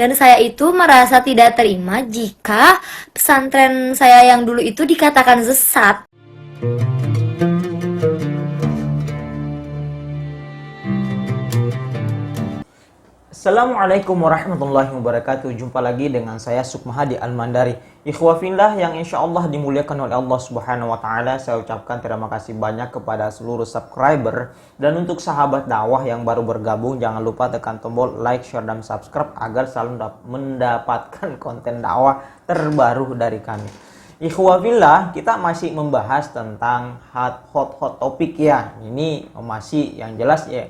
Dan saya itu merasa tidak terima jika pesantren saya yang dulu itu dikatakan sesat. Assalamualaikum warahmatullahi wabarakatuh. Jumpa lagi dengan saya Sukmahadi Al-Mandari. Ikhwah fillah yang insya Allah dimuliakan oleh Allah Subhanahu wa Ta'ala. Saya ucapkan terima kasih banyak kepada seluruh subscriber. Dan untuk sahabat dakwah yang baru bergabung, jangan lupa tekan tombol like, share, dan subscribe agar selalu mendapatkan konten dakwah terbaru dari kami. Ikhwah fillah, kita masih membahas tentang hot topik ya. Ini masih yang jelas ya.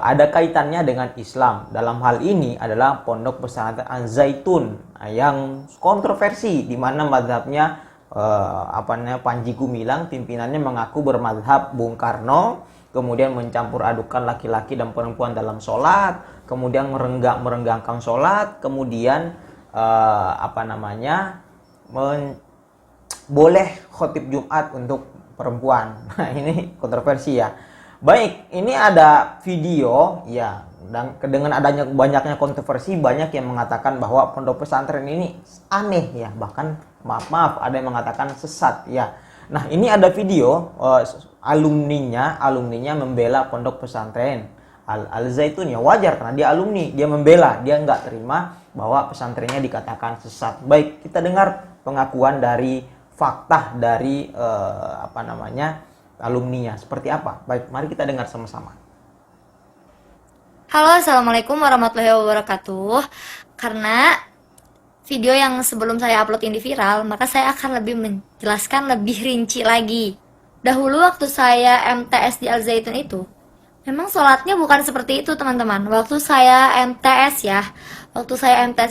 Ada kaitannya dengan Islam. Dalam hal ini adalah Pondok Pesantren Al-Zaitun yang kontroversi, di mana mazhabnya Panji Gumilang, pimpinannya mengaku bermazhab Bung Karno, kemudian mencampur adukan laki-laki dan perempuan dalam sholat, kemudian merenggangkan sholat, kemudian boleh khotib Jumat untuk perempuan. Nah, ini kontroversi ya. Baik, ini ada video ya, dan dengan adanya banyaknya kontroversi, banyak yang mengatakan bahwa pondok pesantren ini aneh ya, bahkan maaf ada yang mengatakan sesat ya. Nah, ini ada video alumninya membela pondok pesantren Al-Zaitun ya, wajar karena dia alumni, dia membela, dia nggak terima bahwa pesantrennya dikatakan sesat. Baik, kita dengar pengakuan dari fakta dari alumninya seperti apa. Baik, mari kita dengar sama-sama. Halo, assalamualaikum warahmatullahi wabarakatuh. Karena video yang sebelum saya upload ini viral, maka saya akan lebih menjelaskan lebih rinci lagi. Dahulu waktu saya MTS di Al-Zaitun itu, memang sholatnya bukan seperti itu teman-teman. Waktu saya MTS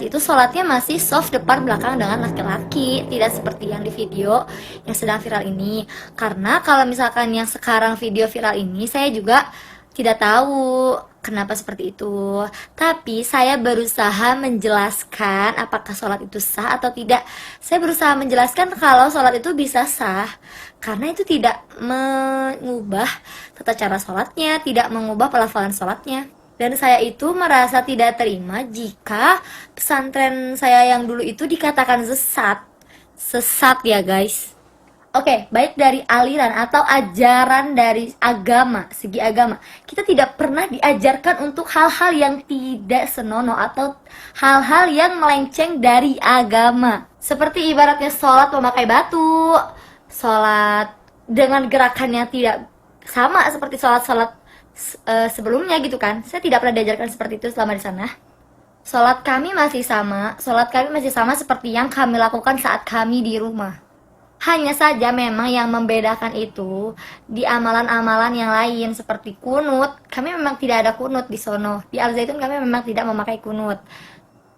itu sholatnya masih soft depan belakang dengan laki-laki, tidak seperti yang di video yang sedang viral ini. Karena kalau misalkan yang sekarang video viral ini, saya juga tidak tahu kenapa seperti itu. Tapi saya berusaha menjelaskan apakah sholat itu sah atau tidak. Saya berusaha menjelaskan kalau sholat itu bisa sah, karena itu tidak mengubah tata cara sholatnya, tidak mengubah pelafalan sholatnya. Dan saya itu merasa tidak terima jika pesantren saya yang dulu itu dikatakan sesat. Sesat ya guys. Oke, baik dari aliran atau ajaran dari agama, segi agama. Kita tidak pernah diajarkan untuk hal-hal yang tidak senonoh atau hal-hal yang melenceng dari agama. Seperti ibaratnya sholat memakai batu, sholat dengan gerakannya tidak sama seperti sholat-sholat sebelumnya gitu kan. Saya tidak pernah diajarkan seperti itu selama di sana. Sholat kami masih sama seperti yang kami lakukan saat kami di rumah. Hanya saja memang yang membedakan itu di amalan-amalan yang lain seperti kunut. Kami memang tidak ada kunut di sono. Di Al-Zaitun kami memang tidak memakai kunut.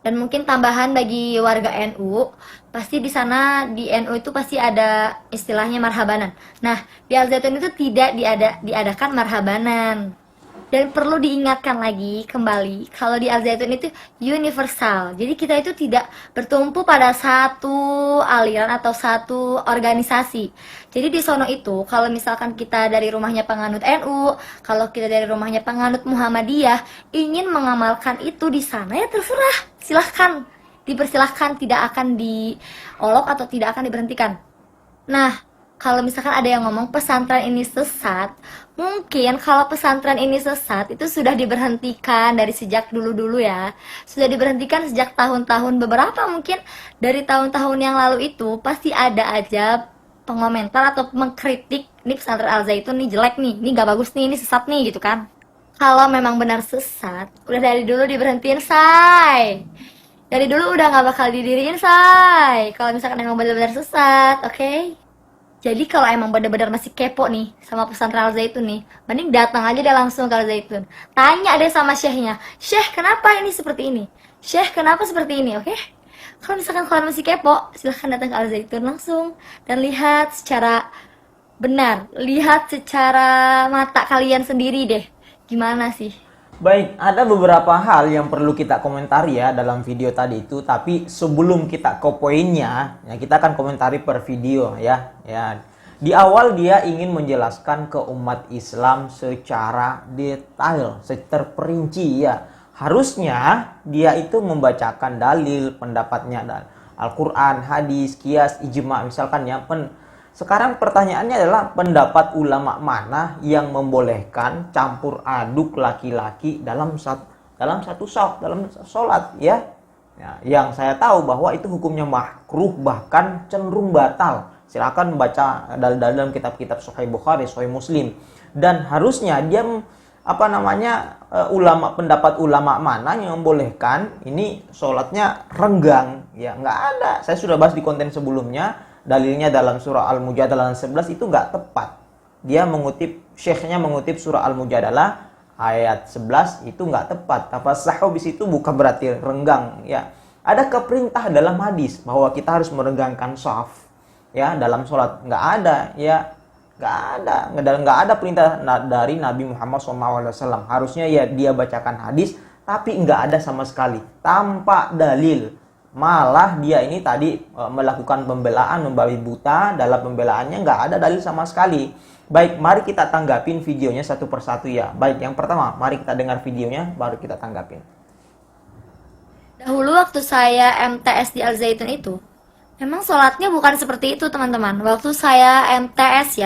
Dan mungkin tambahan bagi warga NU, pasti di sana di NU itu pasti ada istilahnya marhabanan. Nah, di Al-Zaitun itu tidak diadakan marhabanan. Dan perlu diingatkan lagi kembali, kalau di Al-Zaitun itu universal. Jadi kita itu tidak bertumpu pada satu aliran atau satu organisasi. Jadi di sono itu, kalau misalkan kita dari rumahnya penganut NU, kalau kita dari rumahnya penganut Muhammadiyah, ingin mengamalkan itu di sana ya terserah. Silahkan, dipersilahkan, tidak akan diolok atau tidak akan diberhentikan. Nah, kalau misalkan ada yang ngomong pesantren ini sesat, mungkin kalau pesantren ini sesat itu sudah diberhentikan dari sejak dulu-dulu ya. Sudah diberhentikan sejak tahun-tahun beberapa, mungkin dari tahun-tahun yang lalu itu pasti ada aja pengomentar atau mengkritik, nih pesantren Al-Zaitun nih jelek nih, ini gak bagus nih, ini sesat nih gitu kan. Kalau memang benar sesat, udah dari dulu diberhentiin say. Dari dulu udah gak bakal didiriin say. Kalau misalkan emang benar-benar sesat, oke? Jadi kalau emang benar-benar masih kepo nih sama pesantren Al-Zaitun nih, mending datang aja deh langsung ke Al-Zaitun. Tanya deh sama syekhnya, Syekh kenapa ini seperti ini? Syekh kenapa seperti ini, oke? Kalau misalkan kalian masih kepo, silahkan datang ke Al-Zaitun langsung. Dan lihat secara benar, lihat secara mata kalian sendiri deh, gimana sih? Baik, ada beberapa hal yang perlu kita komentari ya dalam video tadi itu. Tapi sebelum kita ke poinnya, ya kita akan komentari per video ya. Ya, di awal dia ingin menjelaskan ke umat Islam secara detail, terperinci ya, Harusnya dia itu membacakan dalil, pendapatnya Al-Quran, hadis, qiyas, ijma, misalkan ya. Sekarang pertanyaannya adalah pendapat ulama mana yang membolehkan campur aduk laki-laki dalam satu shaf, dalam sholat ya. Ya, yang saya tahu bahwa itu hukumnya makruh, bahkan cenderung batal. Silakan baca dalil-dalil dalam kitab-kitab Sahih Bukhari, Sahih Muslim. Dan harusnya dia pendapat ulama mana yang membolehkan ini sholatnya renggang, ya nggak ada. Saya sudah bahas di konten sebelumnya, dalilnya dalam surah Al-Mujadalah 11 itu nggak tepat. Dia syekhnya mengutip surah Al-Mujadalah ayat 11 itu nggak tepat. Tafassahu di situ bukan berarti renggang, ya. Ada keperintah dalam hadis bahwa kita harus merenggangkan shaf, ya, dalam sholat. Nggak ada, ya. Nggak ada perintah dari Nabi Muhammad SAW. Harusnya ya dia bacakan hadis, tapi nggak ada sama sekali, tanpa dalil. Malah dia ini tadi melakukan pembelaan, membabi buta. Dalam pembelaannya nggak ada dalil sama sekali. Baik, mari kita tanggapin videonya satu persatu ya. Baik, yang pertama, mari kita dengar videonya, baru kita tanggapin. Dahulu waktu saya MTS di Al Zaitun itu, memang sholatnya bukan seperti itu teman-teman. Waktu saya MTS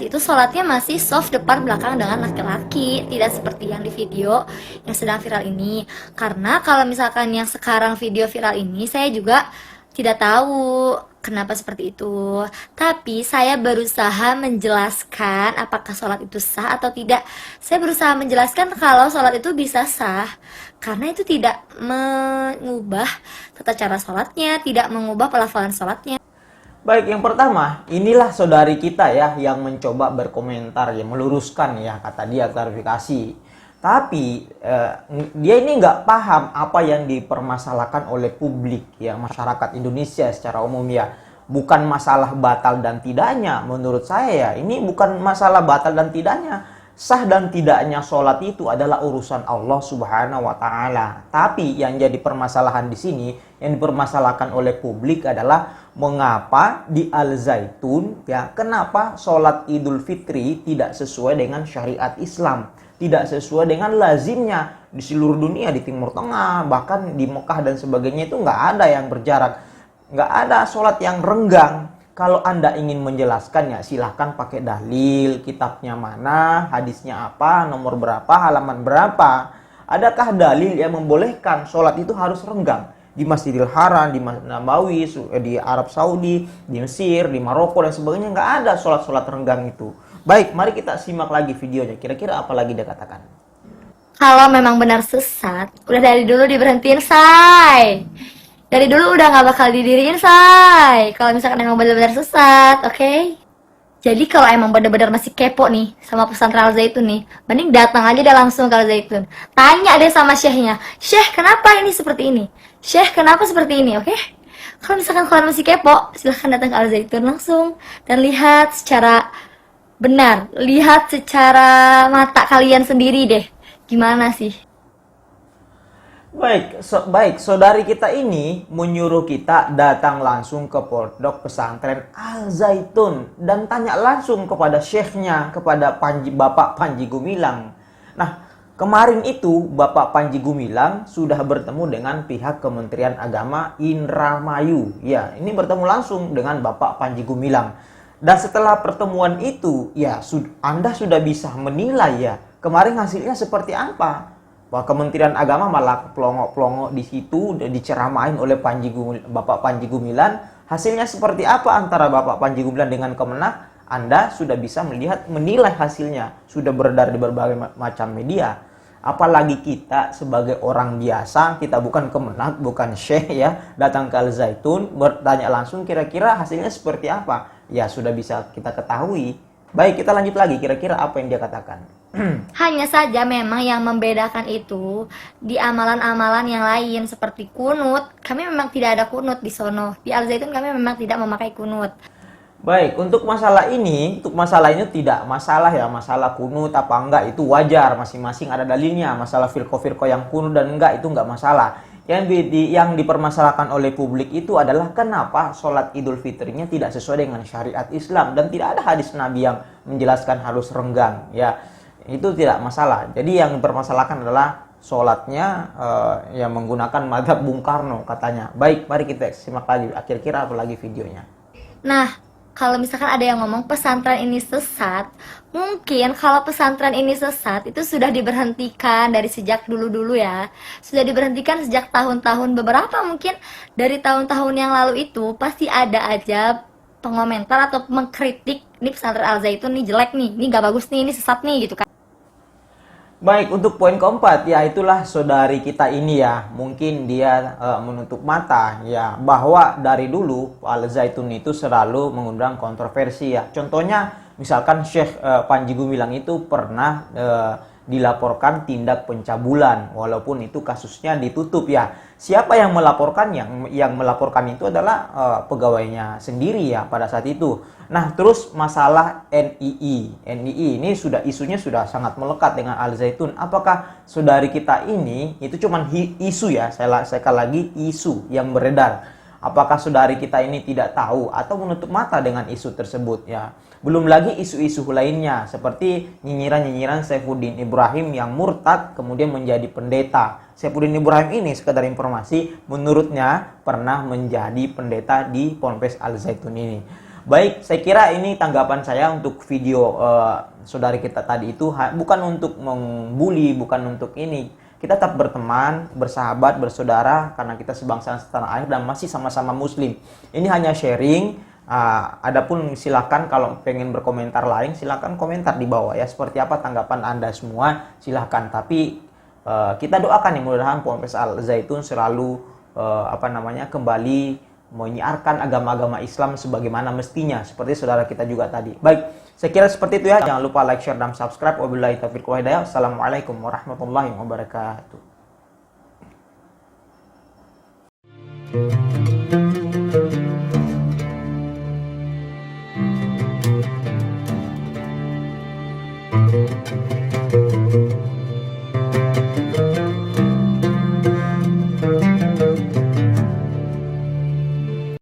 itu sholatnya masih soft depan belakang dengan laki-laki, tidak seperti yang di video yang sedang viral ini. Karena kalau misalkan yang sekarang video viral ini, saya juga tidak tahu kenapa seperti itu. Tapi saya berusaha menjelaskan apakah sholat itu sah atau tidak. Saya berusaha menjelaskan kalau sholat itu bisa sah, karena itu tidak mengubah tata cara sholatnya, tidak mengubah pelafalan sholatnya. Baik, yang pertama, inilah saudari kita ya yang mencoba berkomentar, ya meluruskan ya, kata dia klarifikasi. Tapi dia ini nggak paham apa yang dipermasalahkan oleh publik ya, masyarakat Indonesia secara umum ya. Bukan masalah batal dan tidaknya, menurut saya ya, ini bukan masalah batal dan tidaknya. Sah dan tidaknya sholat itu adalah urusan Allah Subhanahu wa Ta'ala. Tapi yang jadi permasalahan di sini, yang dipermasalahkan oleh publik adalah mengapa di Al Zaitun ya, kenapa sholat Idul Fitri tidak sesuai dengan syariat Islam, tidak sesuai dengan lazimnya di seluruh dunia, di Timur Tengah, bahkan di Mekah dan sebagainya itu nggak ada yang berjarak, nggak ada sholat yang renggang. Kalau Anda ingin menjelaskannya, silahkan pakai dalil, kitabnya mana, hadisnya apa, nomor berapa, halaman berapa. Adakah dalil yang membolehkan sholat itu harus renggang? Di Masjidil Haram, di Masjid Nabawi, di Arab Saudi, di Mesir, di Maroko dan sebagainya, nggak ada sholat-sholat renggang itu. Baik, mari kita simak lagi videonya. Kira-kira apa lagi dia katakan? Kalau memang benar sesat, udah dari dulu diberhentiin, say. Dari dulu udah gak bakal didiriin, say. Kalau misalkan emang benar-benar sesat, oke? Jadi kalau emang benar-benar masih kepo nih sama pesantren Al Zaitun nih, mending datang aja deh langsung ke Al Zaitun. Tanya deh sama syekhnya, Syekh kenapa ini seperti ini? Syekh kenapa seperti ini, oke? Kalau misalkan kalian masih kepo, silahkan datang ke Al Zaitun langsung dan lihat secara benar, lihat secara mata kalian sendiri deh, gimana sih? Baik, saudari kita ini menyuruh kita datang langsung ke pondok pesantren Al Zaitun dan tanya langsung kepada syekhnya, kepada Bapak Panji Gumilang. Nah, kemarin itu Bapak Panji Gumilang sudah bertemu dengan pihak Kementerian Agama Indramayu. Ya, ini bertemu langsung dengan Bapak Panji Gumilang. Dan setelah pertemuan itu, ya Anda sudah bisa menilai ya, kemarin hasilnya seperti apa. Bahwa Kementerian Agama malah pelongok-pelongok di situ, diceramain oleh Bapak Panji Gumilang. Hasilnya seperti apa antara Bapak Panji Gumilang dengan Kemenak? Anda sudah bisa menilai hasilnya. Sudah beredar di berbagai macam media. Apalagi kita sebagai orang biasa, kita bukan Kemenak, bukan Syekh ya, datang ke Al Zaitun, bertanya langsung kira-kira hasilnya seperti apa. Ya sudah bisa kita ketahui. Baik, kita lanjut lagi, kira-kira apa yang dia katakan. Hanya saja memang yang membedakan itu di amalan-amalan yang lain seperti kunut. Kami memang tidak ada kunut di sono. Di Al Zaitun kami memang tidak memakai kunut. Baik, untuk masalah ini tidak masalah ya, masalah kunut apa enggak itu wajar, masing-masing ada dalilnya. Masalah firqah-firqah yang kunut dan enggak itu enggak masalah. Yang dipermasalahkan oleh publik itu adalah kenapa sholat Idul Fitrinya tidak sesuai dengan syariat Islam dan tidak ada hadis Nabi yang menjelaskan harus renggang ya. Itu tidak masalah. Jadi yang dipermasalahkan adalah sholatnya ya menggunakan mazhab Bung Karno katanya. Baik, mari kita simak lagi kira-kira apa lagi videonya. Nah, kalau misalkan ada yang ngomong pesantren ini sesat, mungkin kalau pesantren ini sesat itu sudah diberhentikan dari sejak dulu-dulu ya. Sudah diberhentikan sejak tahun-tahun beberapa, mungkin dari tahun-tahun yang lalu itu pasti ada aja pengomentar atau mengkritik nih pesantren Al Zaitun nih jelek nih, ini gak bagus nih, ini sesat nih gitu kan. Baik, untuk poin keempat, ya itulah saudari kita ini ya, mungkin dia menutup mata ya bahwa dari dulu Al Zaitun itu selalu mengundang kontroversi ya. Contohnya misalkan Syekh Panji Gumilang itu pernah dilaporkan tindak pencabulan, walaupun itu kasusnya ditutup ya. Siapa yang melaporkan? Yang melaporkan itu adalah pegawainya sendiri ya pada saat itu. Nah, terus masalah NII ini sudah isunya sudah sangat melekat dengan Al Zaitun. Apakah saudari kita ini itu cuman isu ya? Saya sekali lagi isu yang beredar. Apakah saudari kita ini tidak tahu atau menutup mata dengan isu tersebut ya? Belum lagi isu-isu lainnya seperti nyinyiran-nyinyiran Saifuddin Ibrahim yang murtad kemudian menjadi pendeta. Saifuddin Ibrahim ini sekedar informasi, menurutnya pernah menjadi pendeta di Ponpes Al Zaitun ini. Baik, saya kira ini tanggapan saya untuk video saudari kita tadi itu bukan untuk membuli, bukan untuk ini. Kita tetap berteman, bersahabat, bersaudara karena kita sebangsa setanah air dan masih sama-sama muslim. Ini hanya sharing. Adapun silakan kalau pengen berkomentar lain silakan komentar di bawah ya. Seperti apa tanggapan Anda semua silakan. Tapi kita doakan yang mudah-mudahan Ponpes Al Zaitun selalu kembali menyiarkan agama-agama Islam sebagaimana mestinya seperti saudara kita juga tadi. Baik, saya kira seperti itu ya. Jangan lupa like, share, dan subscribe. Wabillahi taufiq wal hidayah. Assalamualaikum warahmatullahi wabarakatuh.